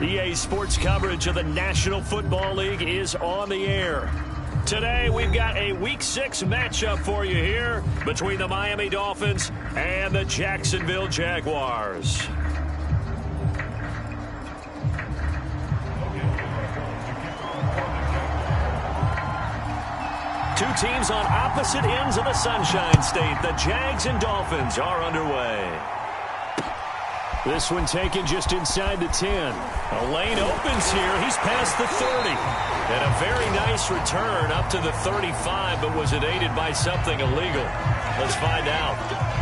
EA Sports coverage of the National Football League is on the air. Today, we've got a Week 6 matchup for you here between the Miami Dolphins and the Jacksonville Jaguars. Two teams on opposite ends of the Sunshine State. The Jags and Dolphins are underway. This one taken just inside the 10. A lane opens here. He's past the 30. And a very nice return up to the 35, but was it aided by something illegal? Let's find out.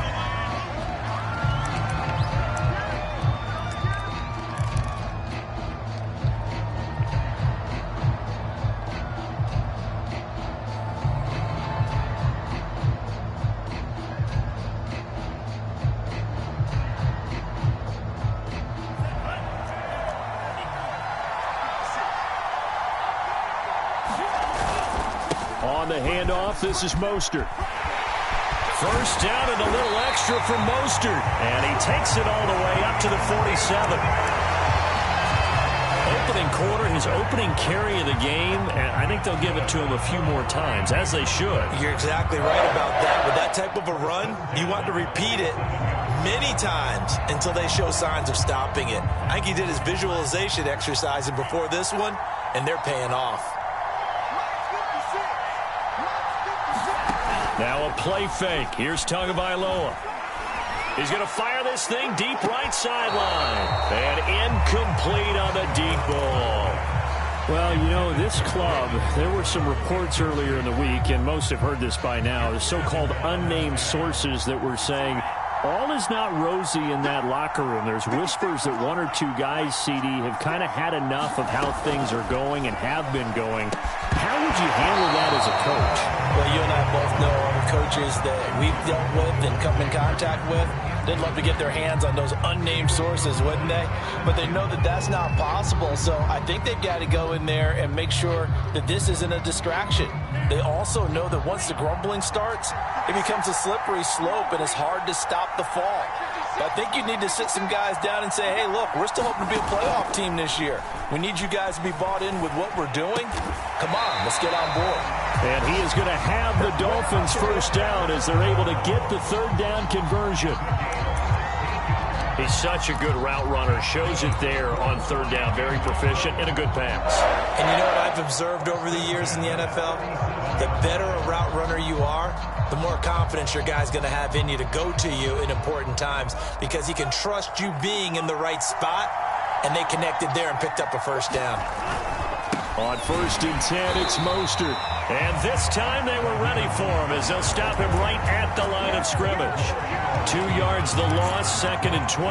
On the handoff, this is Mostert. First down and a little extra for Mostert. And he takes it all the way up to the 47. Opening quarter, his opening carry of the game, and I think they'll give it to him a few more times, as they should. You're exactly right about that. With that type of a run, you want to repeat it many times until they show signs of stopping it. I think he did his visualization exercising before this one, and they're paying off. Now a play fake. Here's Tagovailoa. He's going to fire this thing deep right sideline. And incomplete on the deep ball. Well, you know, this club, there were some reports earlier in the week, and most have heard this by now, the so-called unnamed sources that were saying all is not rosy in that locker room. There's whispers that one or two guys, CD, have kind of had enough of how things are going and have been going. How would you handle that as a coach? Well, you and I both know other coaches that we've dealt with and come in contact with. They'd love to get their hands on those unnamed sources, wouldn't they? But they know that that's not possible, so I think they've got to go in there and make sure that this isn't a distraction. They also know that once the grumbling starts, it becomes a slippery slope, and it's hard to stop the fall. But I think you need to sit some guys down and say, hey, look, we're still hoping to be a playoff team this year. We need you guys to be bought in with what we're doing. Come on, let's get on board. And he is going to have the Dolphins first down as they're able to get the third down conversion. He's such a good route runner. Shows it there on third down. Very proficient and a good pass. And you know what I've observed over the years in the NFL? The better a route runner you are, the more confidence your guy's going to have in you to go to you in important times because he can trust you being in the right spot, and they connected there and picked up a first down. On 1st and 10, it's Mostert. And this time they were ready for him as they'll stop him right at the line of scrimmage. 2 yards the loss, 2nd and 12.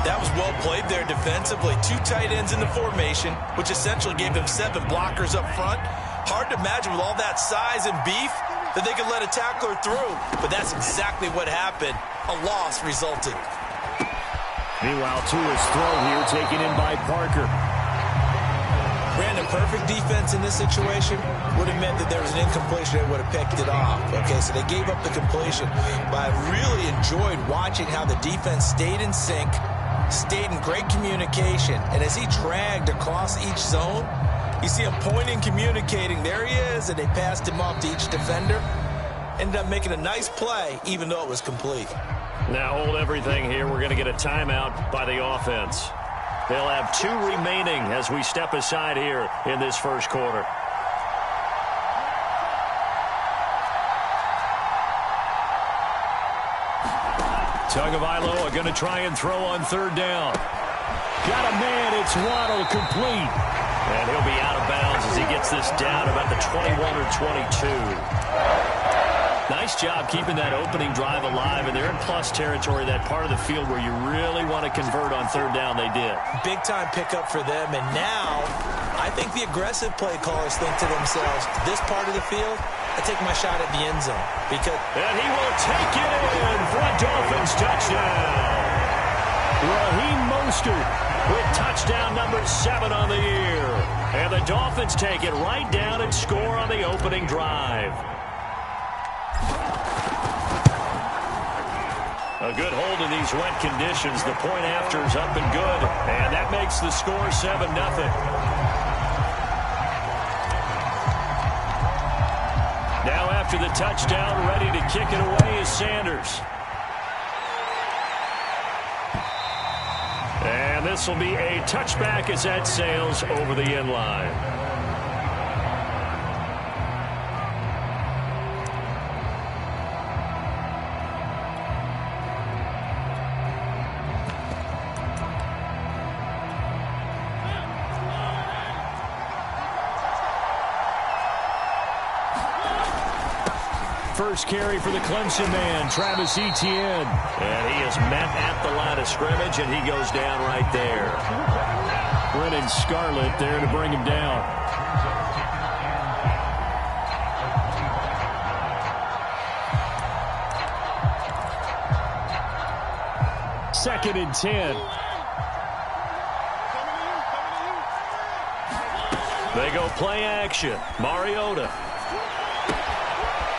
That was well played there defensively. 2 tight ends in the formation, which essentially gave them 7 blockers up front. Hard to imagine with all that size and beef that they could let a tackler through. But that's exactly what happened. A loss resulted. Meanwhile, Tua's throw here taken in by Parker. Brandon, perfect defense in this situation would have meant that there was an incompletion that would have picked it off. Okay, so they gave up the completion. But I really enjoyed watching how the defense stayed in sync, stayed in great communication. And as he dragged across each zone, you see him pointing, communicating. There he is, and they passed him off to each defender. Ended up making a nice play, even though it was complete. Now hold everything here. We're going to get a timeout by the offense. They'll have 2 remaining as we step aside here in this first quarter. Tagovailoa going to try and throw on third down. Got a man. It's Waddle, complete. And he'll be out of bounds as he gets this down about the 21 or 22. Nice job keeping that opening drive alive, and they're in plus territory, that part of the field where you really want to convert on third down. They did. Big-time pickup for them, and now I think the aggressive play callers think to themselves, this part of the field, I take my shot at the end zone. And he will take it in for a Dolphins touchdown. Raheem Mostert with touchdown number 7 on the year. And the Dolphins take it right down and score on the opening drive. A good hold in these wet conditions. The point after is up and good. And that makes the score 7-0. Now after the touchdown, ready to kick it away is Sanders. And this will be a touchback as that sails over the end line. First carry for the Clemson man, Travis Etienne. And he is met at the line of scrimmage, and he goes down right there. Brennan Scarlett there to bring him down. Second and 10. They go play action. Mariota.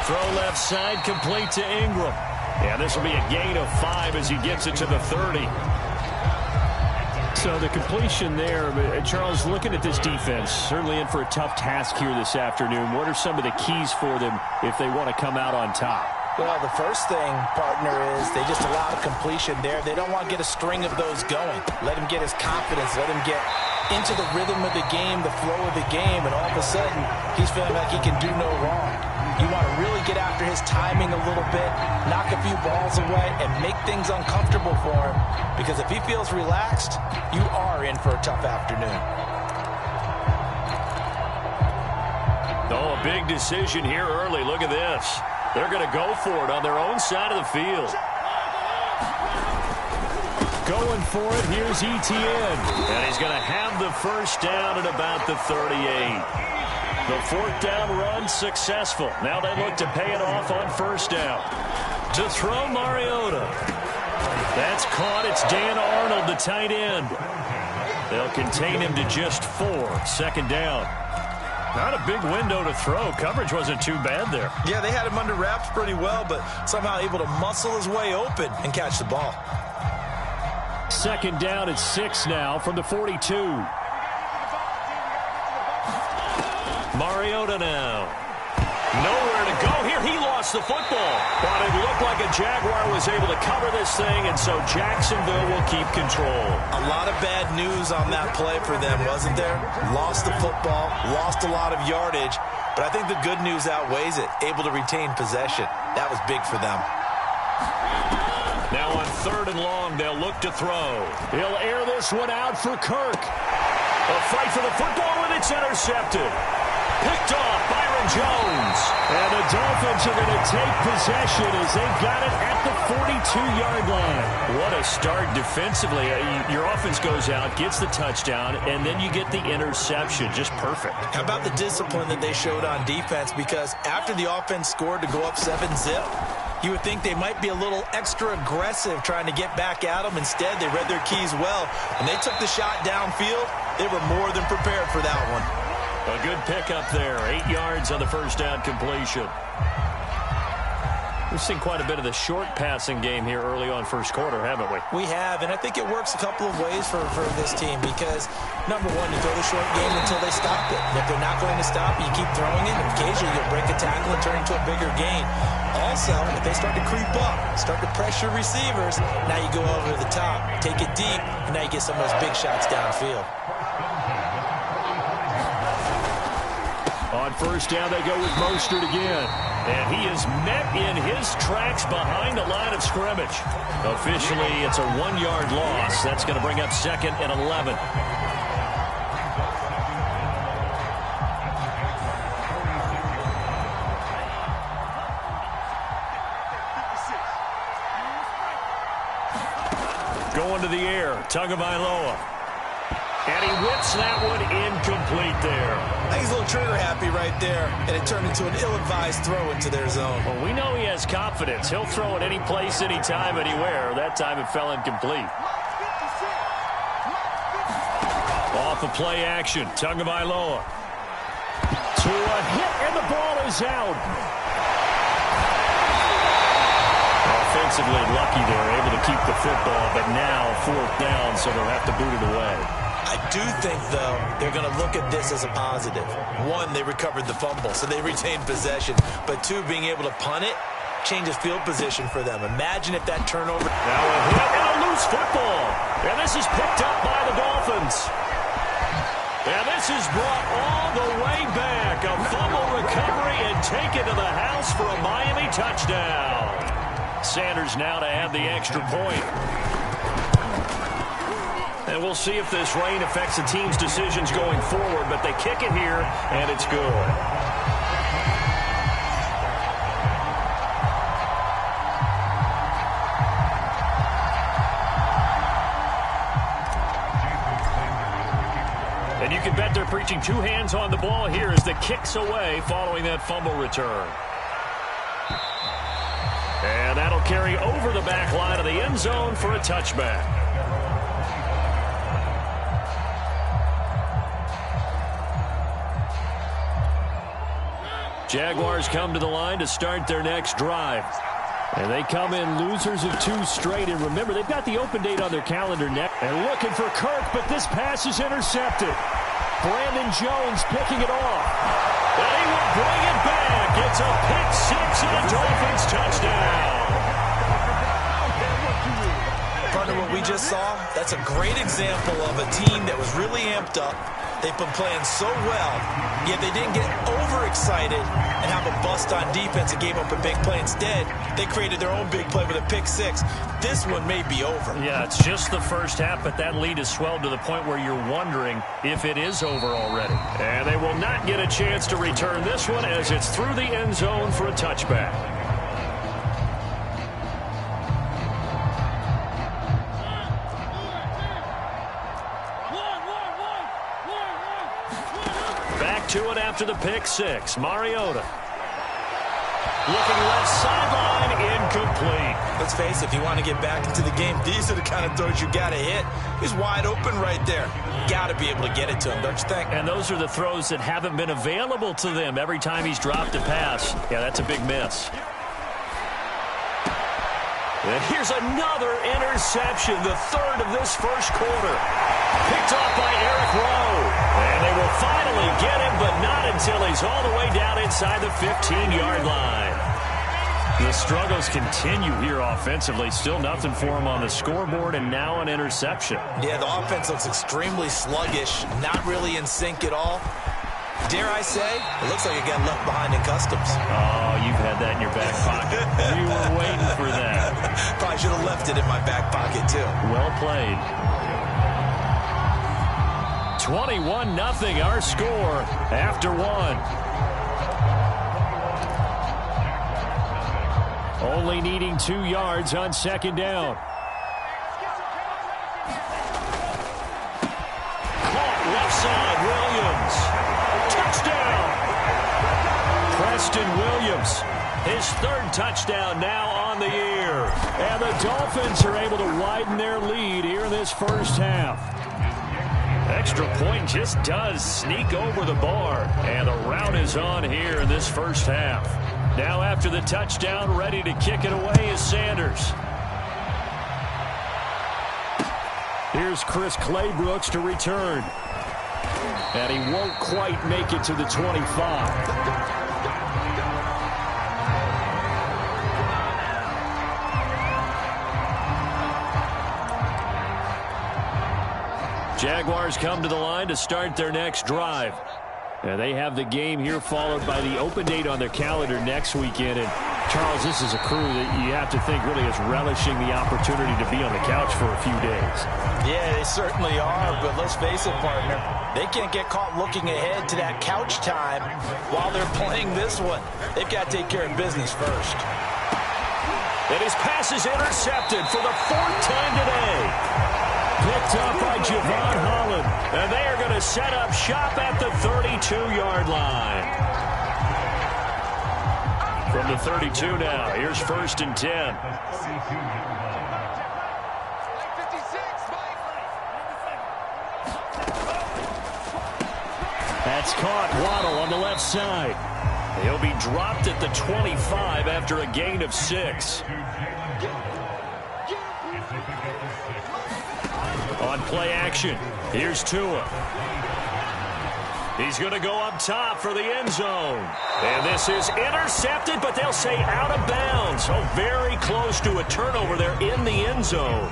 Throw left side, complete to Ingram. Yeah, this will be a gain of 5 as he gets it to the 30. So the completion there, Charles, looking at this defense, certainly in for a tough task here this afternoon. What are some of the keys for them if they want to come out on top? Well, the first thing, partner, is they just allow the completion there. They don't want to get a string of those going. Let him get his confidence. Let him get into the rhythm of the game, the flow of the game, and all of a sudden, he's feeling like he can do no wrong. You want to really get after his timing a little bit, knock a few balls away, and make things uncomfortable for him. Because if he feels relaxed, you are in for a tough afternoon. Oh, a big decision here early. Look at this. They're going to go for it on their own side of the field. Going for it, here's Etienne. And he's going to have the first down at about the 38. The fourth down run successful. Now they look to pay it off on first down. To throw Mariota. That's caught. It's Dan Arnold, the tight end. They'll contain him to just 4. Second down. Not a big window to throw. Coverage wasn't too bad there. Yeah, they had him under wraps pretty well, but somehow able to muscle his way open and catch the ball. Second down at 6 now from the 42. Mariota now. Nowhere to go here. He lost the football. But it looked like a Jaguar was able to cover this thing, and so Jacksonville will keep control. A lot of bad news on that play for them, wasn't there? Lost the football, lost a lot of yardage, but I think the good news outweighs it. Able to retain possession. That was big for them. Now on third and long, they'll look to throw. He'll air this one out for Kirk. A fight for the football, and it's intercepted. Picked off Byron Jones. And the Dolphins are going to take possession as they've got it at the 42-yard line. What a start defensively. Your offense goes out, gets the touchdown, and then you get the interception. Just perfect. How about the discipline that they showed on defense? Because after the offense scored to go up 7-zip, you would think they might be a little extra aggressive trying to get back at them. Instead, they read their keys well. When they took the shot downfield, they were more than prepared for that one. A good pickup there. 8 yards on the first down completion. We've seen quite a bit of the short passing game here early on first quarter, haven't we? We have, and I think it works a couple of ways for this team because, number one, you throw the short game until they stop it. And if they're not going to stop it, you keep throwing it, and occasionally you'll break a tackle and turn into a bigger gain. Also, if they start to creep up, start to pressure receivers, now you go over the top, take it deep, and now you get some of those big shots downfield. On first down, they go with Mostert again. And he is met in his tracks behind the line of scrimmage. Officially, it's a 1-yard loss. That's going to bring up second and 11. Going to the air, Tagovailoa. And he whips that one incomplete there. I think he's a little trigger happy right there, and it turned into an ill-advised throw into their zone. Well, we know he has confidence. He'll throw it any place, anytime, anywhere. That time it fell incomplete. Off of play action, Tagovailoa. To a hit, and the ball is out. defensively lucky there, able to keep the football, but now 4th down, so they'll have to boot it away. I do think, though, they're going to look at this as a positive. One, they recovered the fumble, so they retained possession. But two, being able to punt it changes field position for them. Imagine if that turnover... Now a hit and a loose football. And this is picked up by the Dolphins. And this is brought all the way back. A fumble recovery and taken to the house for a Miami touchdown. Sanders now to add the extra point. And we'll see if this rain affects the team's decisions going forward, but they kick it here, and it's good. And you can bet they're preaching 2 hands on the ball here as the kick's away following that fumble return. And that'll carry over the back line of the end zone for a touchback. Jaguars come to the line to start their next drive. And they come in losers of 2 straight. And remember, they've got the open date on their calendar next. And looking for Kirk, but this pass is intercepted. Brandon Jones picking it off. And he will bring it back. It's a pick 6 and a Dolphins touchdown. Partner, what we just saw, that's a great example of a team that was really amped up. They've been playing so well, yet they didn't get overexcited and have a bust on defense and gave up a big play. Instead, they created their own big play with a pick 6. This one may be over. Yeah, it's just the first half, but that lead has swelled to the point where you're wondering if it is over already. And they will not get a chance to return this one as it's through the end zone for a touchback. To it after the pick 6. Mariota. Looking left sideline, incomplete. Let's face it, if you want to get back into the game, these are the kind of throws you got to hit. He's wide open right there. Got to be able to get it to him, don't you think? And those are the throws that haven't been available to them every time he's dropped a pass. Yeah, that's a big miss. And here's another interception, the 3rd of this first quarter. Picked off by Eric Rowe. And they will finally get him, but not until he's all the way down inside the 15-yard line. The struggles continue here offensively. Still nothing for him on the scoreboard, and now an interception. Yeah, the offense looks extremely sluggish, not really in sync at all. Dare I say, it looks like it got left behind in customs. Oh, you've had that in your back pocket. You were waiting for that. Probably should have left it in my back pocket, too. Well played. 21-0, our score after 1. Only needing 2 yards on 2nd down. Caught left side, Williams. Touchdown! Preston Williams, his 3rd touchdown now on the year. And the Dolphins are able to widen their lead here in this first half. Extra point just does sneak over the bar. And the route is on here in this first half. Now after the touchdown, ready to kick it away is Sanders. Here's Chris Claybrooks to return. And he won't quite make it to the 25. Jaguars come to the line to start their next drive. And they have the game here followed by the open date on their calendar next weekend. And Charles, this is a crew that you have to think really is relishing the opportunity to be on the couch for a few days. Yeah, they certainly are, but let's face it, partner. They can't get caught looking ahead to that couch time while they're playing this one. They've got to take care of business first. And his pass is intercepted for the 4th time today. Picked up by Javon Holland. And they are going to set up shop at the 32-yard line. From the 32 now, here's 1st and 10. That's caught. Waddle on the left side. He'll be dropped at the 25 after a gain of 6. On play action, here's Tua. He's going to go up top for the end zone. And this is intercepted, but they'll say out of bounds. So very close to a turnover there in the end zone.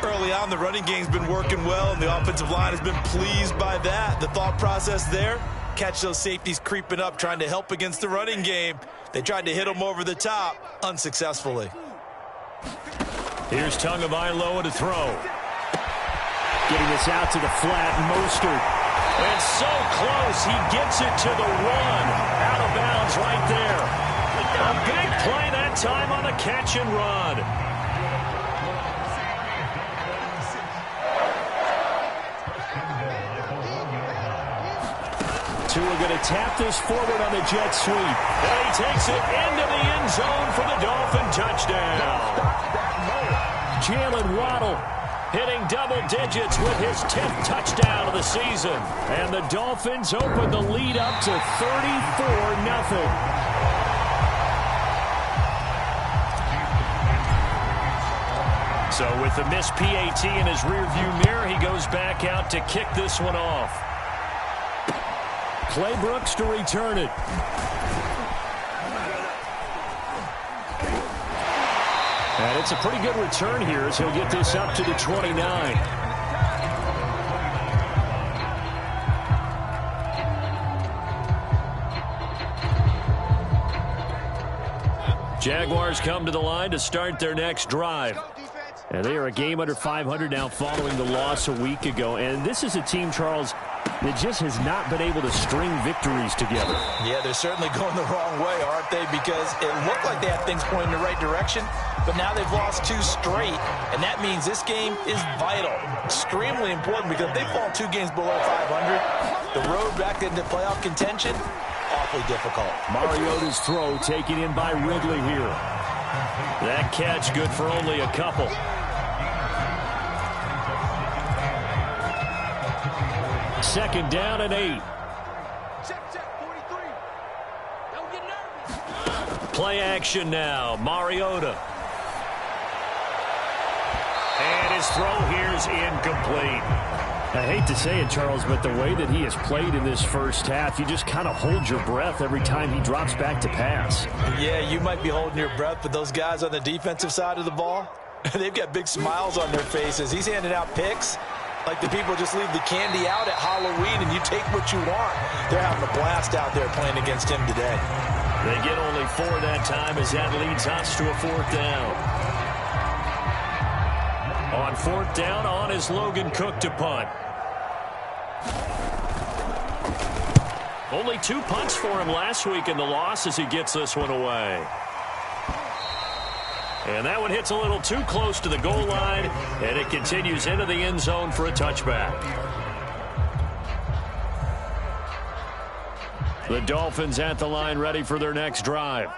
Early on, the running game's been working well, and the offensive line has been pleased by that. The thought process there, catch those safeties creeping up, trying to help against the running game. They tried to hit them over the top, unsuccessfully. Here's Tagovailoa to throw. Getting this out to the flat, Mostert. And so close, he gets it to the 1. Out of bounds right there. A big play that time on the catch and run. Tua going to tap this forward on the jet sweep. And he takes it into the end zone for the Dolphin touchdown. Jalen Waddle hitting double digits with his 10th touchdown of the season. And the Dolphins open the lead up to 34-0. So with the missed PAT in his rearview mirror, he goes back out to kick this one off. Clay Brooks to return it. And it's a pretty good return here as he'll get this up to the 29. Jaguars come to the line to start their next drive. And they are a game under 500 now following the loss a week ago. And this is a team, Charles, that just has not been able to string victories together. Yeah, they're certainly going the wrong way, aren't they? Because it looked like they had things pointing in the right direction, but now they've lost 2 straight, and that means this game is vital, extremely important, because if they fall 2 games below 500, the road back into playoff contention, awfully difficult. Mariota's throw taken in by Ridley here. That catch good for only a couple. Second down and 8. Play action now. Mariota. And his throw here is incomplete. I hate to say it, Charles, but the way that he has played in this first half, you just kind of hold your breath every time he drops back to pass. Yeah, you might be holding your breath, but those guys on the defensive side of the ball, they've got big smiles on their faces. He's handing out picks like the people just leave the candy out at Halloween and you take what you want. They're having a blast out there playing against him today. They get only 4 that time as that leads us to a 4th down. On 4th down, on is Logan Cook to punt. Only 2 punts for him last week in the loss as he gets this one away. And that one hits a little too close to the goal line, and it continues into the end zone for a touchback. The Dolphins at the line ready for their next drive.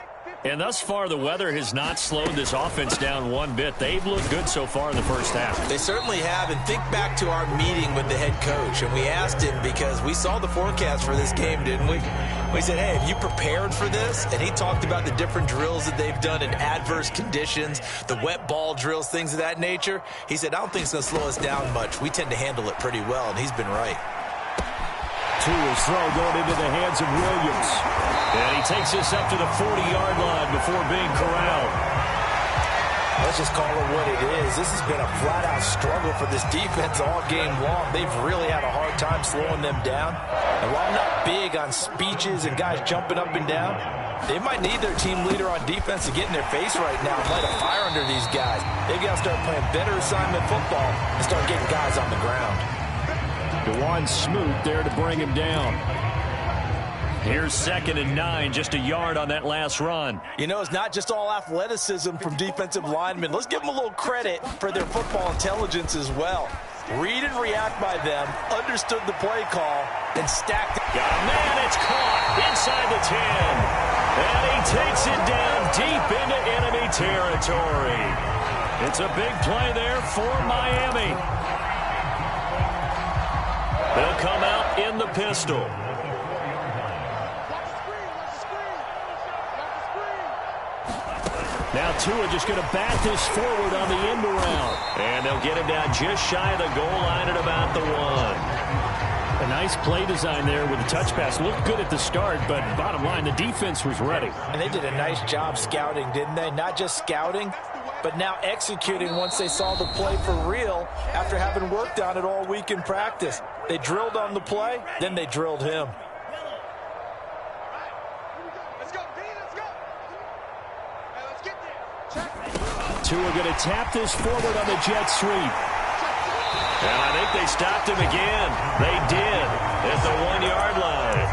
And thus far, the weather has not slowed this offense down one bit. They've looked good so far in the first half. They certainly have. And think back to our meeting with the head coach. And we asked him because we saw the forecast for this game, didn't we? We said, hey, have you prepared for this? And he talked about the different drills that they've done in adverse conditions, the wet ball drills, things of that nature. He said, I don't think it's going to slow us down much. We tend to handle it pretty well, and he's been right. Tua's throw going into the hands of Williams. And he takes this up to the 40-yard line before being corralled. Let's just call it what it is. This has been a flat-out struggle for this defense all game long. They've really had a hard time slowing them down. And while I'm not big on speeches and guys jumping up and down, they might need their team leader on defense to get in their face right now and light a fire under these guys. They've got to start playing better assignment football and start getting guys on the ground. DeJuan Smoot there to bring him down. Here's 2nd and 9, just a yard on that last run. You know, it's not just all athleticism from defensive linemen. Let's give them a little credit for their football intelligence as well. Read and react by them, understood the play call, and stacked it. Got a man, it's caught inside the 10. And he takes it down deep into enemy territory. It's a big play there for Miami. They'll come out in the pistol. Now Tua just going to bat this forward on the end around. And they'll get him down just shy of the goal line at about the 1. A nice play design there with the touch pass. Looked good at the start, but bottom line, the defense was ready. And they did a nice job scouting, didn't they? Not just scouting, but now executing once they saw the play for real after having worked on it all week in practice. They drilled on the play, then they drilled him. Tua going to tap this forward on the jet sweep. And I think they stopped him again. They did at the 1-yard line.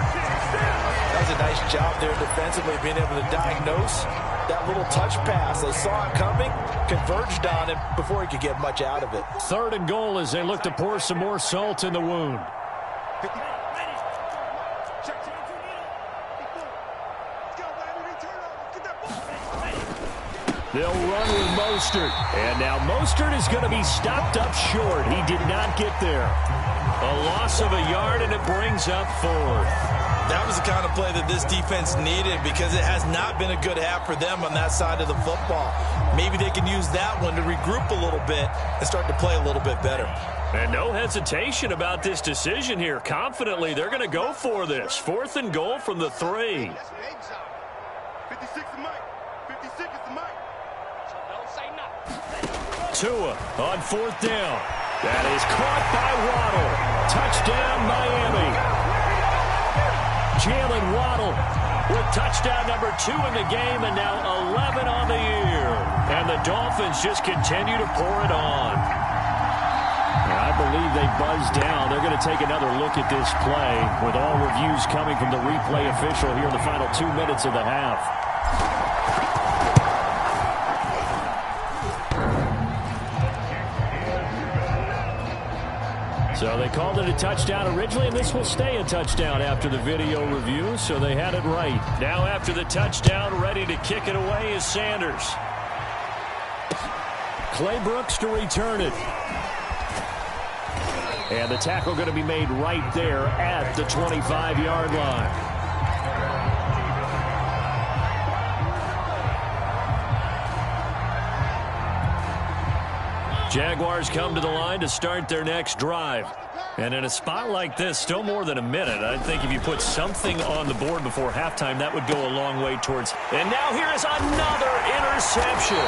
That was a nice job there defensively, being able to diagnose that little touch pass. They saw it coming, converged on him before he could get much out of it. 3rd and goal as they look to pour some more salt in the wound. They'll run with Mostert. And now Mostert is going to be stopped up short. He did not get there. A loss of a yard, and it brings up 4th. That was the kind of play that this defense needed because it has not been a good half for them on that side of the football. Maybe they can use that one to regroup a little bit and start to play a little bit better. And no hesitation about this decision here. Confidently, they're going to go for this. 4th and goal from the 3. Tua on 4th down. That is caught by Waddle. Touchdown, Miami. Jalen Waddle with touchdown number 2 in the game, and now 11 on the year. And the Dolphins just continue to pour it on. I believe they buzzed down. They're going to take another look at this play with all reviews coming from the replay official here in the final 2 minutes of the half. So they called it a touchdown originally, and this will stay a touchdown after the video review, so they had it right. Now after the touchdown, ready to kick it away is Sanders. Clay Brooks to return it. And the tackle going to be made right there at the 25-yard line. Jaguars come to the line to start their next drive. And in a spot like this, still more than a minute, I think if you put something on the board before halftime, that would go a long way towards. And now here is another interception.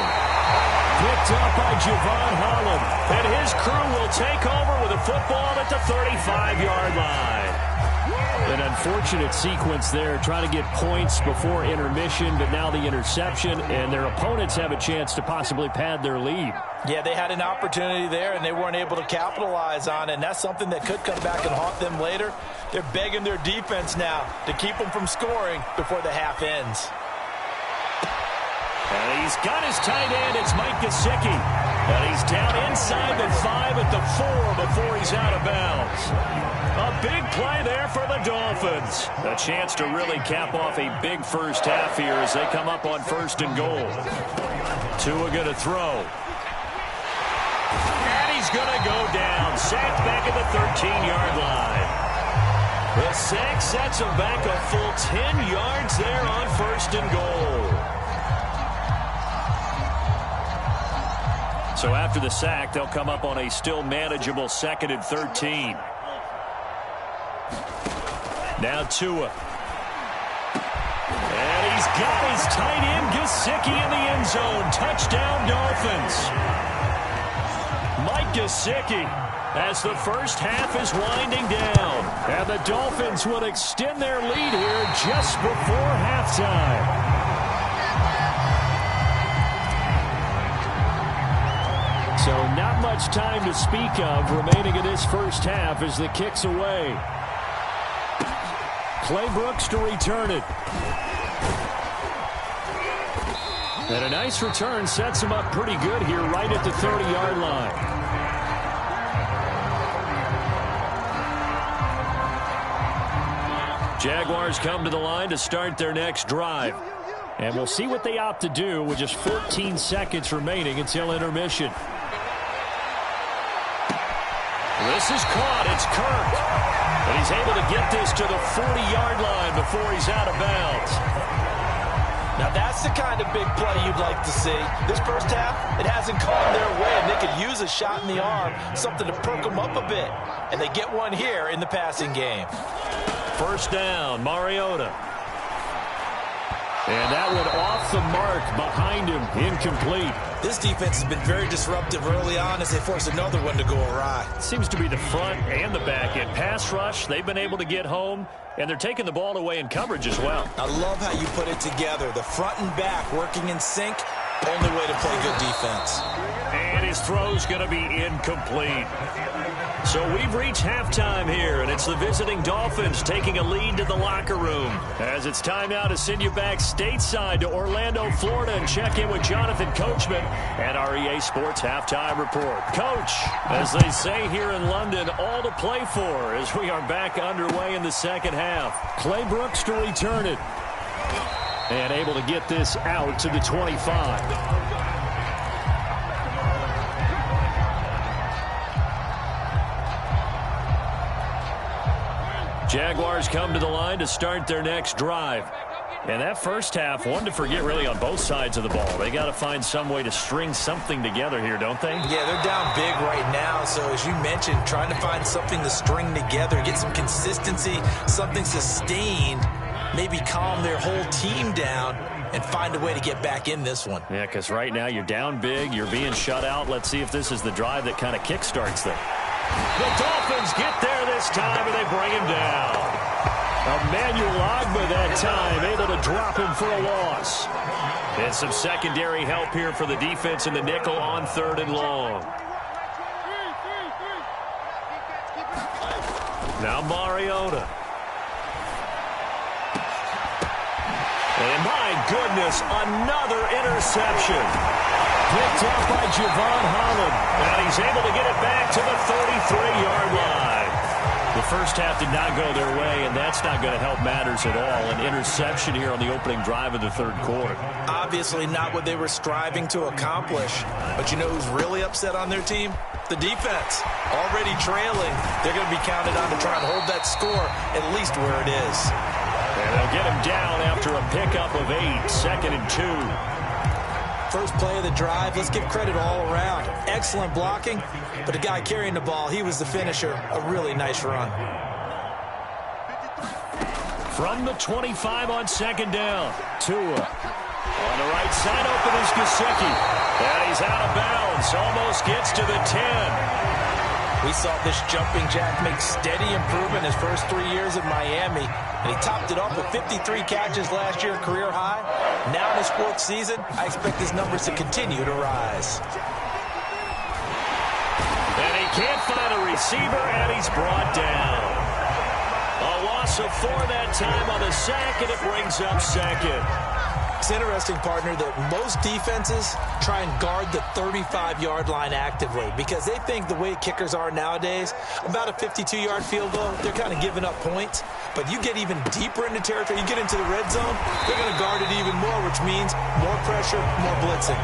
Picked up by Javon Holland. And his crew will take over with a football at the 35-yard line. An unfortunate sequence there, trying to get points before intermission, but now the interception, and their opponents have a chance to possibly pad their lead. Yeah, they had an opportunity there, and they weren't able to capitalize on it, and that's something that could come back and haunt them later. They're begging their defense now to keep them from scoring before the half ends. And he's got his tight end. It's Mike Gesicki. And he's down inside the 5 at the 4 before he's out of bounds. A big play there for the Dolphins. A chance to really cap off a big first half here as they come up on 1st and goal. Tua going to throw. And he's going to go down. Sacked back at the 13-yard line. The sack sets him back a full 10 yards there on 1st and goal. So after the sack, they'll come up on a still manageable 2nd and 13. Now Tua. And he's got his tight end Gesicki in the end zone. Touchdown Dolphins. Mike Gesicki as the first half is winding down. And the Dolphins will extend their lead here just before halftime. So not much time to speak of remaining in this first half as the kick's away. Clay Brooks to return it. And a nice return sets him up pretty good here right at the 30-yard line. Jaguars come to the line to start their next drive. And we'll see what they opt to do with just 14 seconds remaining until intermission. This is caught. It's Kirk. And he's able to get this to the 40-yard line before he's out of bounds. Now that's That's the kind of big play you'd like to see. This first half, it hasn't gone their way, and they could use a shot in the arm, something to perk them up a bit. And they get one here in the passing game. First down, Mariota. And that one off the mark behind him, incomplete. This defense has been very disruptive early on as they force another one to go awry. Seems to be the front and the back end. Pass rush, they've been able to get home, and they're taking the ball away in coverage as well. I love how you put it together. The front and back working in sync, only way to play good defense. And his throw's going to be incomplete. So we've reached halftime here, and it's the visiting Dolphins taking a lead to the locker room. As it's time now to send you back stateside to Orlando, Florida, and check in with Jonathan Coachman and our EA Sports Halftime Report. Coach, as they say here in London, all to play for as we are back underway in the second half. Clay Brooks to return it. And able to get this out to the 25. Jaguars come to the line to start their next drive. And that first half, one to forget really on both sides of the ball. They got to find some way to string something together here, don't they? Yeah, they're down big right now. So as you mentioned, trying to find something to string together, get some consistency, something sustained, maybe calm their whole team down and find a way to get back in this one. Yeah, because right now you're down big, you're being shut out. Let's see if this is the drive that kind of kickstarts them. The Dolphins get there this time, and they bring him down. Emmanuel Ogbah that time, able to drop him for a loss. And some secondary help here for the defense in the nickel on 3rd and long. Now Mariota. And my goodness, another interception. Picked up by Javon Holland. And he's able to get it back to the 33-yard line. The first half did not go their way, and that's not going to help matters at all. An interception here on the opening drive of the third quarter. Obviously not what they were striving to accomplish. But you know who's really upset on their team? The defense. Already trailing. They're going to be counted on to try and hold that score at least where it is. And they'll get him down after a pickup of 8, 2nd and 2. First play of the drive, let's give credit all around. Excellent blocking, but the guy carrying the ball, he was the finisher. A really nice run. From the 25 on 2nd down, Tua. On the right side, open is Gesicki. And he's out of bounds, almost gets to the 10. We saw this jumping jack make steady improvement his first 3 years in Miami. And he topped it off with 53 catches last year, career high. Now in his 4th season, I expect his numbers to continue to rise. And he can't find a receiver, and he's brought down. A loss of 4 that time on the sack, and it brings up 2nd. It's interesting, partner, that most defenses try and guard the 35-yard line actively because they think the way kickers are nowadays, about a 52-yard field goal, they're kind of giving up points. But you get even deeper into territory, you get into the red zone, they're going to guard it even more, which means more pressure, more blitzing.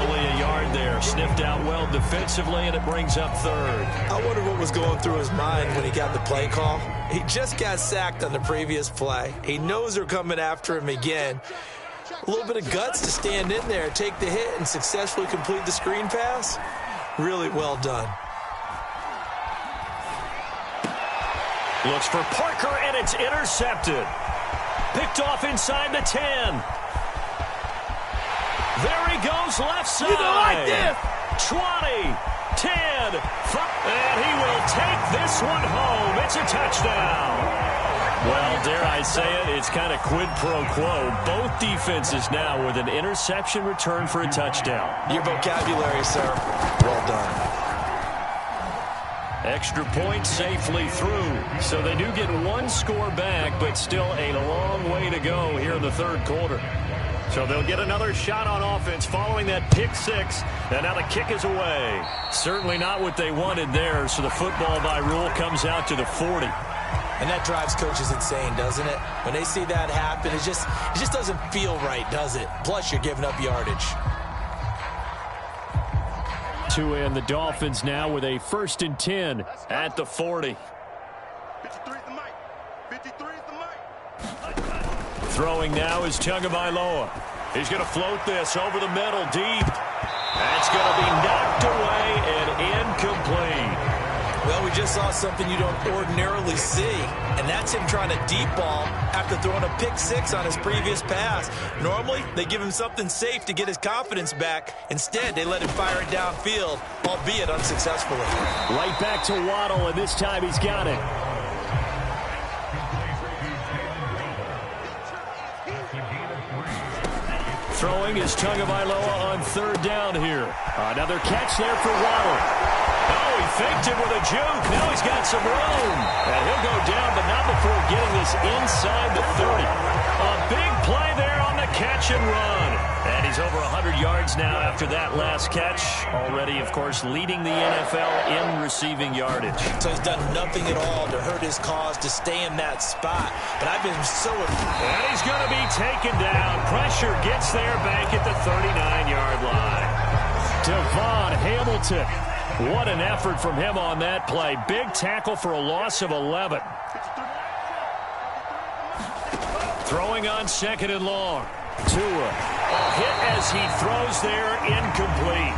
Only a yard there, sniffed out well defensively, and it brings up 3rd. I wonder what was going through his mind when he got the play call. He just got sacked on the previous play. He knows they're coming after him again. A little bit of guts to stand in there, take the hit, and successfully complete the screen pass. Really well done. Looks for Parker, and it's intercepted. Picked off inside the 10. There he goes, left side. You don't like this. 20, 10, 5, and he will take this one home. It's a touchdown. Well, dare I say it, it's kind of quid pro quo. Both defenses now with an interception return for a touchdown. Your vocabulary, sir. Well done. Extra point safely through. So they do get one score back, but still a long way to go here in the third quarter. So they'll get another shot on offense following that pick 6, and now the kick is away. Certainly not what they wanted there, so the football by rule comes out to the 40. And that drives coaches insane, doesn't it? When they see that happen, it just doesn't feel right, does it? Plus, you're giving up yardage. Tua and the Dolphins now with a 1st and 10 at the 40. 53 is the mic. 53 is the mic. Throwing now is Tagovailoa. He's going to float this over the middle deep. That's going to be knocked away and incomplete. Well, we just saw something you don't ordinarily see, and that's him trying to deep ball after throwing a pick six on his previous pass. Normally, they give him something safe to get his confidence back. Instead, they let him fire it downfield, albeit unsuccessfully. Right back to Waddle, and this time he's got it. Throwing is Tagovailoa on third down here. Another catch there for Waddle. Oh, he faked it with a juke. Now he's got some room. And he'll go down, but not before getting this inside the 30. A big play there on the catch and run. And he's over 100 yards now after that last catch. Already, of course, leading the NFL in receiving yardage. So he's done nothing at all to hurt his cause to stay in that spot. But I've been so... And he's going to be taken down. Pressure gets there back at the 39-yard line. Devon Hamilton. What an effort from him on that play. Big tackle for a loss of 11. Throwing on second and long. Tua. A hit as he throws there, incomplete.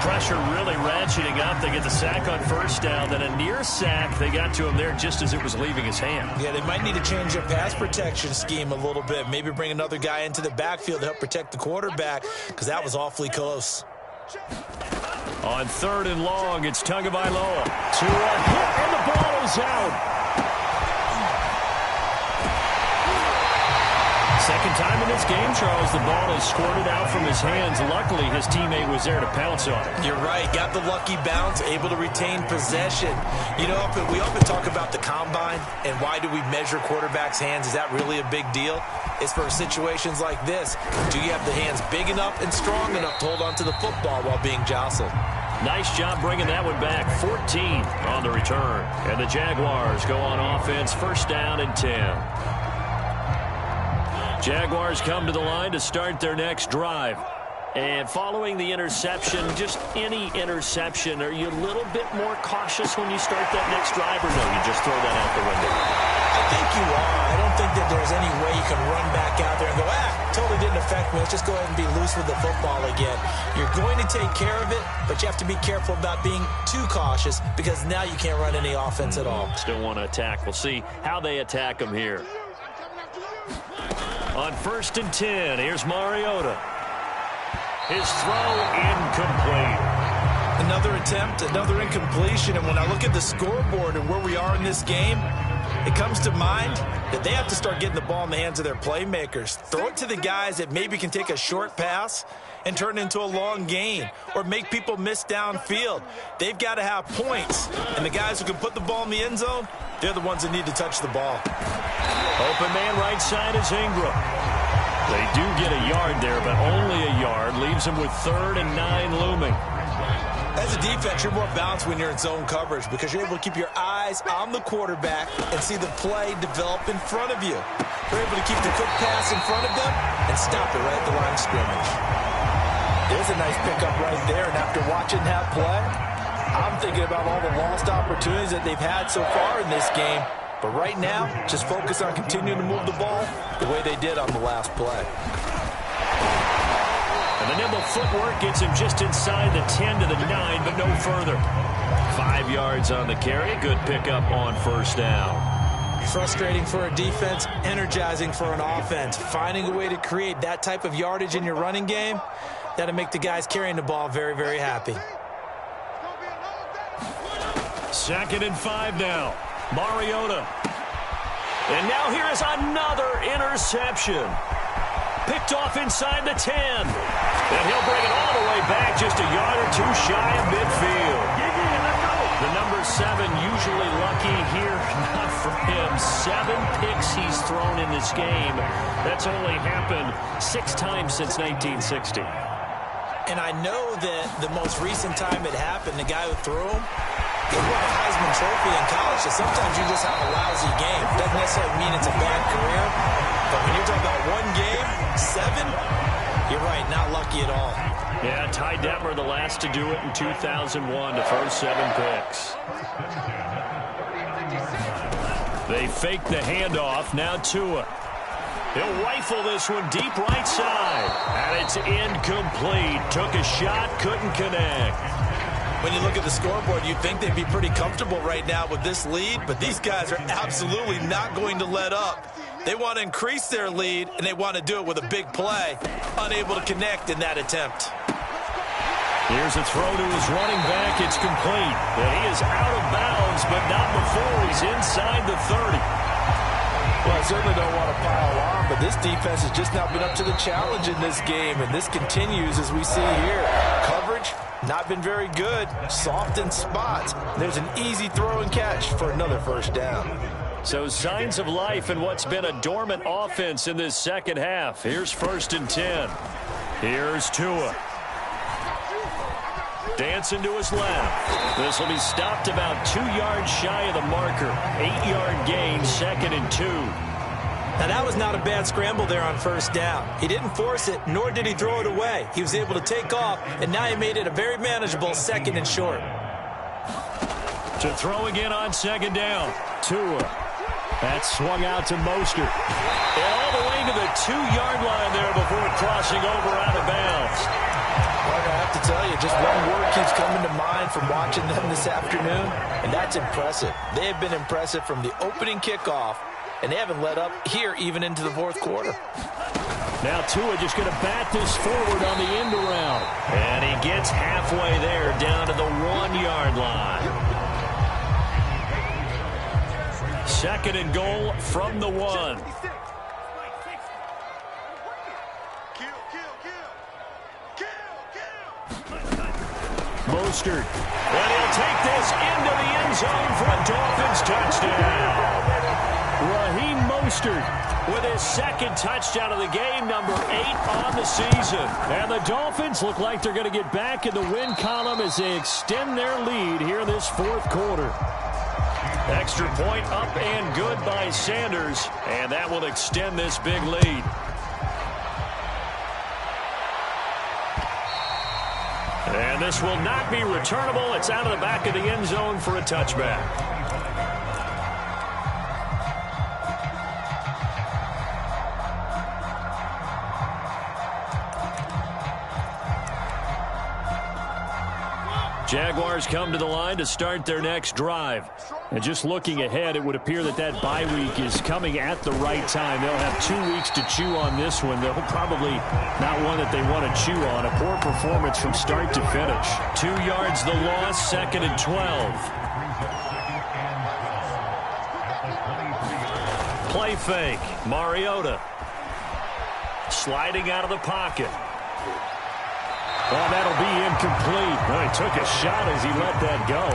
Pressure really ratcheting up. They get the sack on first down. Then a near sack. They got to him there just as it was leaving his hand. Yeah, they might need to change their pass protection scheme a little bit. Maybe bring another guy into the backfield to help protect the quarterback, because that was awfully close. On third and long, it's Tagovailoa. Tua hit, and the ball is out. Second time in this game, Charles, the ball is squirted out from his hands. Luckily, his teammate was there to pounce on it. You're right. Got the lucky bounce, able to retain possession. You know, we often talk about the combine and why do we measure quarterbacks' hands. Is that really a big deal? It's for situations like this. Do you have the hands big enough and strong enough to hold on to the football while being jostled? Nice job bringing that one back. 14 on the return. And the Jaguars go on offense, first down and 10. Jaguars come to the line to start their next drive. And following the interception, just any interception, are you a little bit more cautious when you start that next drive, or no, you just throw that out the window? I think you are. I don't think that there's any way you can run back out there and go, totally didn't affect me. Let's just go ahead and be loose with the football again. You're going to take care of it, but you have to be careful about being too cautious, because now you can't run any offense at all. Still want to attack. We'll see how they attack them here. On first and 10, here's Mariota. His throw incomplete. Another attempt, another incompletion. And when I look at the scoreboard and where we are in this game, it comes to mind that they have to start getting the ball in the hands of their playmakers. Throw it to the guys that maybe can take a short pass and turn it into a long gain, or make people miss downfield. They've got to have points. And the guys who can put the ball in the end zone, they're the ones that need to touch the ball. Open man right side is Ingram. They do get a yard there, but only a yard. Leaves them with 3rd and 9 looming. As a defense, you're more balanced when you're in zone coverage, because you're able to keep your eyes on the quarterback and see the play develop in front of you. You're able to keep the quick pass in front of them and stop it right at the line of scrimmage. There's a nice pickup right there, and after watching that play, I'm thinking about all the lost opportunities that they've had so far in this game. But right now, just focus on continuing to move the ball the way they did on the last play. And the nimble footwork gets him just inside the 10 to the 9, but no further. 5 yards on the carry. Good pickup on first down. Frustrating for a defense, energizing for an offense. Finding a way to create that type of yardage in your running game, that'll make the guys carrying the ball very, very happy. 2nd and 5 now. Mariota. And now here is another interception. Picked off inside the 10. And he'll bring it all the way back, just a yard or two shy of midfield. The number 7 usually lucky here. Not for him. 7 picks he's thrown in this game. That's only happened 6 times since 1960. And I know that the most recent time it happened, the guy who threw him, he won a Heisman Trophy in college, so sometimes you just have a lousy game. Doesn't necessarily mean it's a bad career, but when you're talking about one game, 7, you're right, not lucky at all. Yeah, Ty Detmer, the last to do it in 2001, to throw 7 picks. They fake the handoff, now Tua. He'll rifle this one deep right side. And it's incomplete. Took a shot, couldn't connect. When you look at the scoreboard, you'd think they'd be pretty comfortable right now with this lead, but these guys are absolutely not going to let up. They want to increase their lead, and they want to do it with a big play. Unable to connect in that attempt. Here's a throw to his running back. It's complete. And he is out of bounds, but not before he's inside the 30. Well, I certainly don't want to pile on, but this defense has just not been up to the challenge in this game, and this continues as we see here. Coverage, not been very good. Soft in spots. There's an easy throw and catch for another first down. So signs of life in what's been a dormant offense in this second half. Here's 1st and 10. Here's Tua. Dancing to his left. This will be stopped about 2 yards shy of the marker. 8-yard gain, 2nd and 2. Now, that was not a bad scramble there on 1st down. He didn't force it, nor did he throw it away. He was able to take off, and now he made it a very manageable 2nd and short. To throw again on 2nd down. Tua. That's swung out to Mostert. And all the way to the 2-yard line there before crossing over out of bounds. Well, I have to tell you, just one word keeps coming to mind from watching them this afternoon, and that's impressive. They have been impressive from the opening kickoff, and they haven't let up here even into the 4th quarter. Now Tua just going to bat this forward on the end around. And he gets halfway there down to the 1-yard line. 2nd and goal from the 1. Mostert. And he'll take this into the end zone for a Dolphins touchdown. Raheem Mostert with his 2nd touchdown of the game, number 8 on the season. And the Dolphins look like they're going to get back in the win column as they extend their lead here in this 4th quarter. Extra point up and good by Sanders, and that will extend this big lead. And this will not be returnable. It's out of the back of the end zone for a touchback. Jaguars come to the line to start their next drive. And just looking ahead, it would appear that that bye week is coming at the right time. They'll have 2 weeks to chew on this one. They'll probably not one that they want to chew on. A poor performance from start to finish. 2 yards the loss, 2nd and 12. Play fake. Mariota. Sliding out of the pocket. Well, that'll be incomplete. Well, he took a shot as he let that go.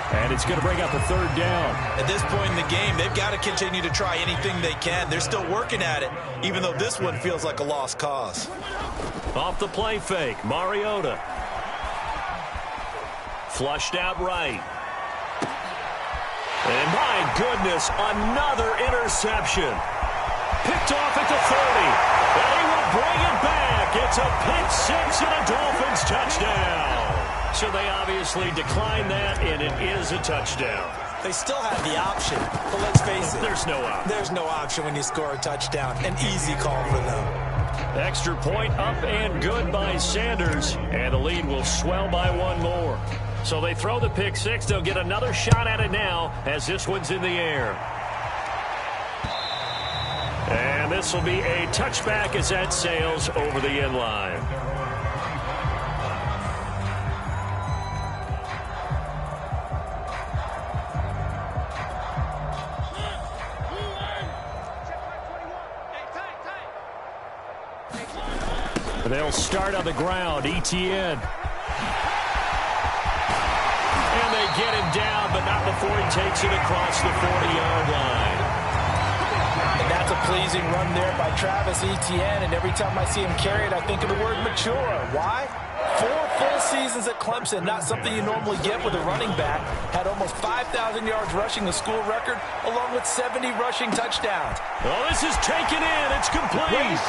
And it's going to bring up a 3rd down. At this point in the game, they've got to continue to try anything they can. They're still working at it, even though this one feels like a lost cause. Off the play fake, Mariota. Flushed out right. And my goodness, another interception. Picked off at the 30. And he will bring it back. It's a pick 6 and a Dolphins touchdown. So they obviously declined that, and it is a touchdown. They still have the option, but let's face it. There's no option. There's no option when you score a touchdown. An easy call for them. Extra point up and good by Sanders, and the lead will swell by 1 more. So they throw the pick 6. They'll get another shot at it now as this one's in the air. And this will be a touchback as that sails over the end line. They'll start on the ground. Etienne. And they get him down, but not before he takes it across the 40-yard line. And that's a pleasing run there by Travis Etienne, and every time I see him carry it, I think of the word mature. Why? 4 full seasons at Clemson, not something you normally get with a running back. Had almost 5,000 yards rushing, the school record, along with 70 rushing touchdowns. Oh, this is taken in. It's complete.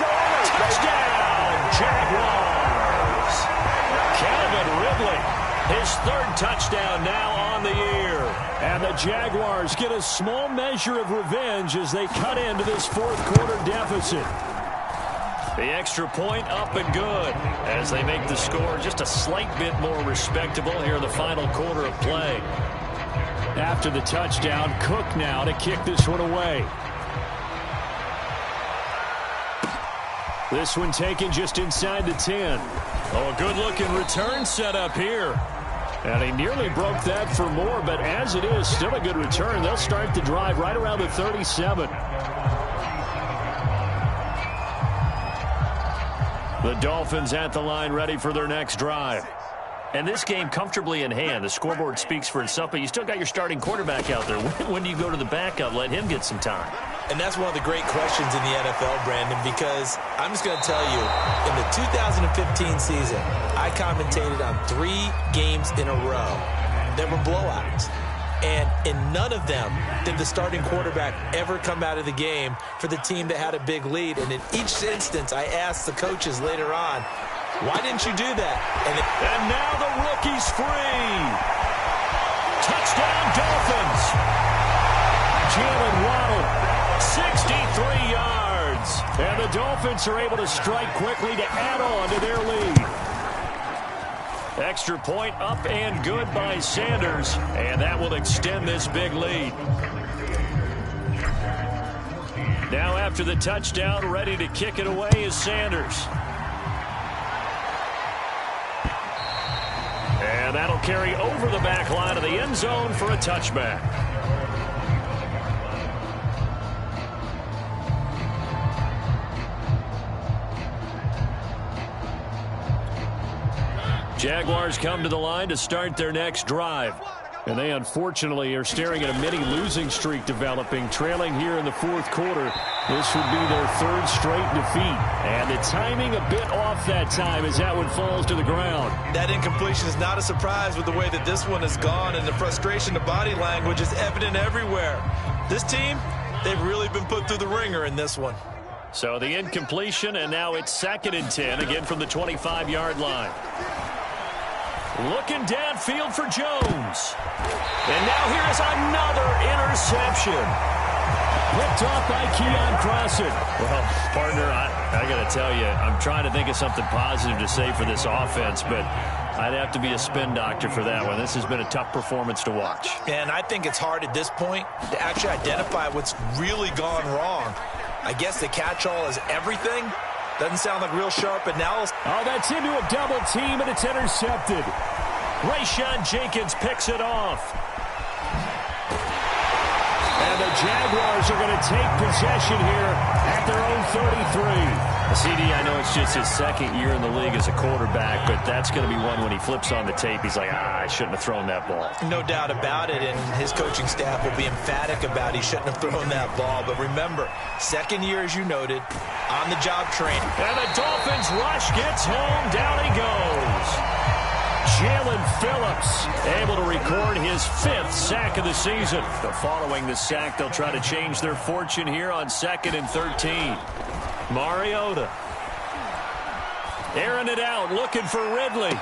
Touchdown, Jaguars. Calvin Ridley His third touchdown now on the year. And the Jaguars get a small measure of revenge as they cut into this fourth-quarter deficit. The extra point up and good as they make the score just a slight bit more respectable here in the final quarter of play. After the touchdown, Cook now to kick this one away. This one taken just inside the 10. Oh, a good-looking return setup here. And he nearly broke that for more, but as it is, still a good return. They'll start the drive right around the 37. The Dolphins at the line ready for their next drive. And this game comfortably in hand. The scoreboard speaks for itself, but you still got your starting quarterback out there. When do you go to the backup? Let him get some time. And that's one of the great questions in the NFL, Brandon, because I'm just going to tell you, in the 2015 season, I commentated on 3 games in a row that were blowouts. And in none of them did the starting quarterback ever come out of the game for the team that had a big lead. And in each instance, I asked the coaches later on, why didn't you do that? And now the rookie's free. Touchdown, Dolphins. Jalen Waddle, 63 yards. And the Dolphins are able to strike quickly to add on to their lead. Extra point up and good by Sanders. And that will extend this big lead. Now after the touchdown, ready to kick it away is Sanders. And that'll carry over the back line of the end zone for a touchback. Jaguars come to the line to start their next drive. And they unfortunately are staring at a mini losing streak developing, trailing here in the fourth quarter. This would be their 3rd straight defeat. And the timing a bit off that time as that one falls to the ground. That incompletion is not a surprise with the way that this one has gone, and the frustration, the body language is evident everywhere. This team, they've really been put through the ringer in this one. So the incompletion, and now it's 2nd and 10, again from the 25-yard line. Looking downfield for Jones. And now here is another interception. Picked off by Keon Crossett. Well, partner, I got to tell you, I'm trying to think of something positive to say for this offense, but I'd have to be a spin doctor for that one. This has been a tough performance to watch. And I think it's hard at this point to actually identify what's really gone wrong. I guess the catch-all is everything. Doesn't sound like real sharp analysis. Oh, that's into a double team, and it's intercepted. Rayshawn Jenkins picks it off. And the Jaguars are going to take possession here at their own 33. CD, I know it's just his 2nd year in the league as a quarterback, but that's going to be one when he flips on the tape. He's like, I shouldn't have thrown that ball. No doubt about it, and his coaching staff will be emphatic about he shouldn't have thrown that ball. But remember, 2nd year, as you noted, on-the-job training. And the Dolphins rush gets home. Down he goes. Jalen Phillips able to record his 5th sack of the season. So following the sack, they'll try to change their fortune here on 2nd and 13. Mariota airing it out, looking for Ridley.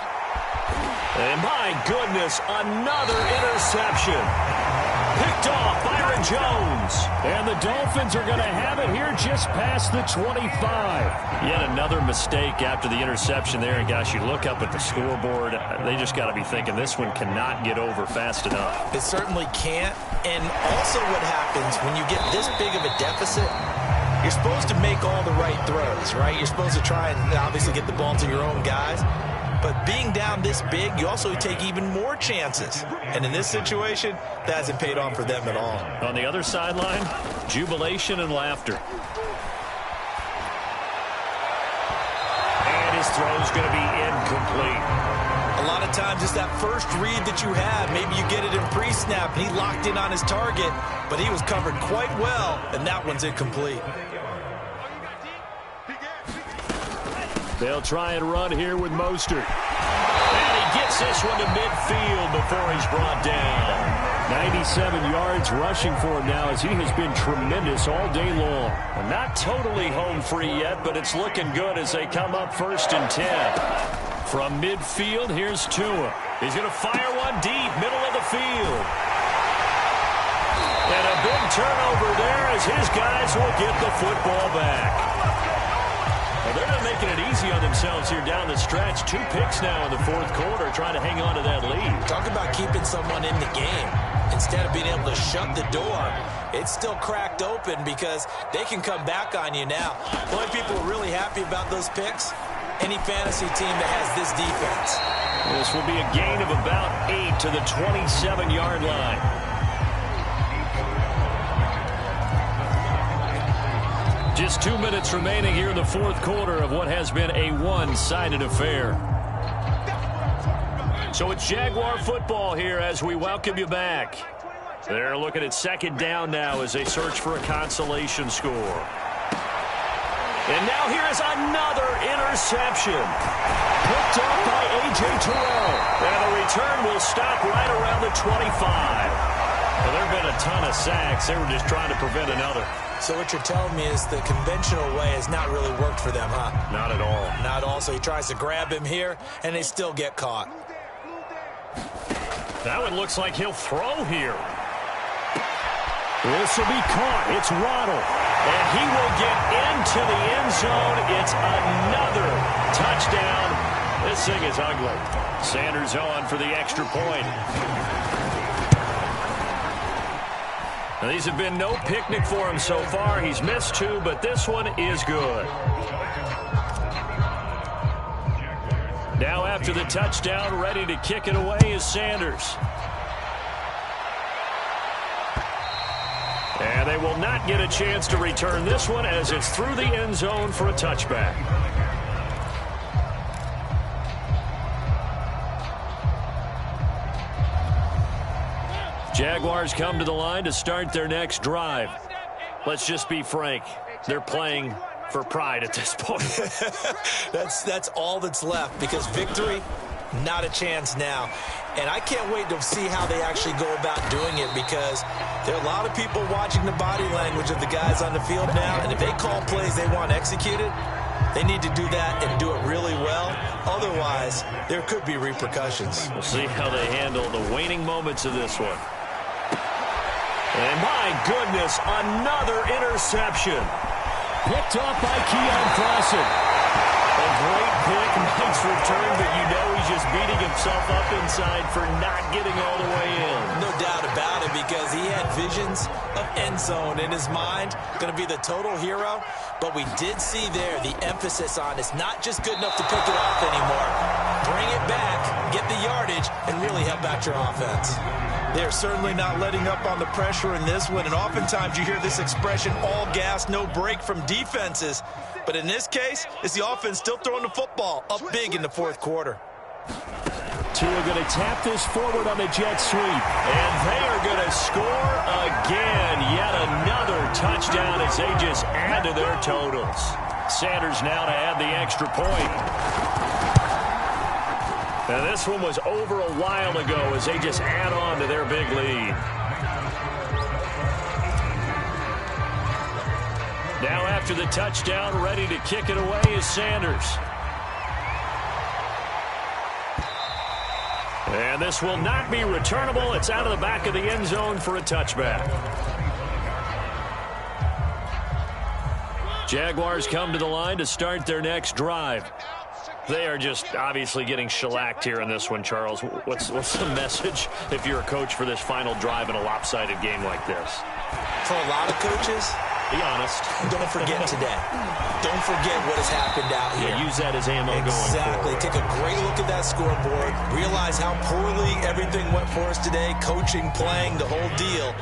And my goodness, another interception. Picked off Byron Jones. And the Dolphins are going to have it here just past the 25. Yet another mistake after the interception there. And gosh, you look up at the scoreboard, they just got to be thinking this one cannot get over fast enough. It certainly can't. And also what happens when you get this big of a deficit, you're supposed to make all the right throws, right? You're supposed to try and obviously get the ball to your own guys. But being down this big, you also take even more chances. And in this situation, that hasn't paid off for them at all. On the other sideline, jubilation and laughter. And his throw's going to be incomplete. A lot of times it's that first read that you have. Maybe you get it in pre-snap, and he locked in on his target, but he was covered quite well, and that one's incomplete. They'll try and run here with Mostert. And he gets this one to midfield before he's brought down. 97 yards rushing for him now as he has been tremendous all day long. Not totally home free yet, but it's looking good as they come up 1st and 10. From midfield, here's Tua. He's going to fire one deep, middle of the field. And a big turnover there as his guys will get the football back. Well, they're not making it easy on themselves here down the stretch. 2 picks now in the fourth quarter, trying to hang on to that lead. Talk about keeping someone in the game. Instead of being able to shut the door, it's still cracked open because they can come back on you now. The only people are really happy about those picks, any fantasy team that has this defense. This will be a gain of about 8 to the 27-yard line. Just 2 minutes remaining here in the fourth quarter of what has been a one-sided affair. So it's Jaguar football here as we welcome you back. They're looking at second down now as they search for a consolation score. And now here is another interception. Picked up by A.J. Terrell. And the return will stop right around the 25. Well, there have been a ton of sacks. They were just trying to prevent another. So what you're telling me is the conventional way has not really worked for them, huh? Not at all. Not at all. So he tries to grab him here, and they still get caught. That one looks like he'll throw here. This will be caught. It's Waddle. And he will get into the end zone. It's another touchdown. This thing is ugly. Sanders on for the extra point. Now, these have been no picnic for him so far. He's missed 2, but this one is good. Now after the touchdown, ready to kick it away is Sanders. And they will not get a chance to return this one as it's through the end zone for a touchback. Jaguars come to the line to start their next drive. Let's just be frank. They're playing for pride at this point. That's all that's left because victory, not a chance now. And I can't wait to see how they actually go about doing it because there are a lot of people watching the body language of the guys on the field now. And if they call plays they want executed, they need to do that and do it really well. Otherwise, there could be repercussions. We'll see how they handle the waning moments of this one. And my goodness, another interception. Picked up by Keon Clausen. A great pick, nice return, but you know he's just beating himself up inside for not getting all the way in. No doubt about it because he had visions of end zone in his mind. Going to be the total hero. But we did see there the emphasis on it's not just good enough to pick it off anymore. Bring it back, get the yardage, and really help out your offense. They're certainly not letting up on the pressure in this one, and oftentimes you hear this expression, all gas, no break from defenses. But in this case, it's the offense still throwing the football up big in the fourth quarter. Tua going to tap this forward on the jet sweep. And they are going to score again. Yet another touchdown as they just add to their totals. Sanders now to add the extra point. Now this one was over a while ago as they just add on to their big lead. Now after the touchdown, ready to kick it away is Sanders. And this will not be returnable. It's out of the back of the end zone for a touchback. Jaguars come to the line to start their next drive. They are just obviously getting shellacked here in this one, Charles. What's the message if you're a coach for this final drive in a lopsided game like this? For a lot of coaches, be honest. Don't forget today. Don't forget what has happened out here. Yeah, use that as ammo going forward. Exactly. Take a great look at that scoreboard. Realize how poorly everything went for us today. Coaching, playing, the whole deal.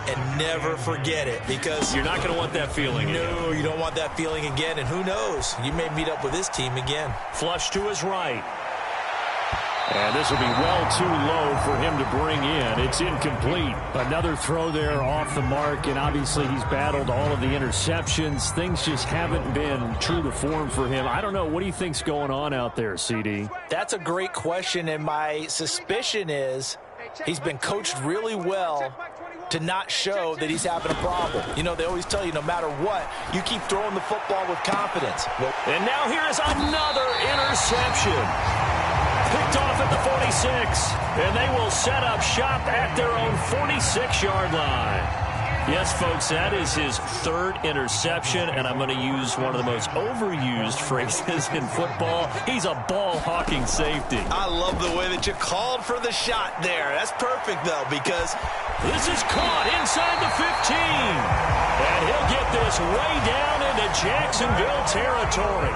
And never forget it because you're not going to want that feeling again. No, you don't want that feeling again. And who knows? You may meet up with this team again. Flush to his right. And this will be well too low for him to bring in. It's incomplete. Another throw there off the mark, and obviously he's battled all of the interceptions. Things just haven't been true to form for him. I don't know. What do you think's going on out there, CD? That's a great question, and my suspicion is he's been coached really well to not show that he's having a problem. You know, they always tell you no matter what, you keep throwing the football with confidence. And now here is another interception. Picked off at the 46, and they will set up shop at their own 46-yard line. Yes, folks, that is his third interception, and I'm going to use one of the most overused phrases in football. He's a ball-hawking safety. I love the way that you called for the shot there. That's perfect, though, because this is caught inside the 15. And he'll get this way down into Jacksonville territory.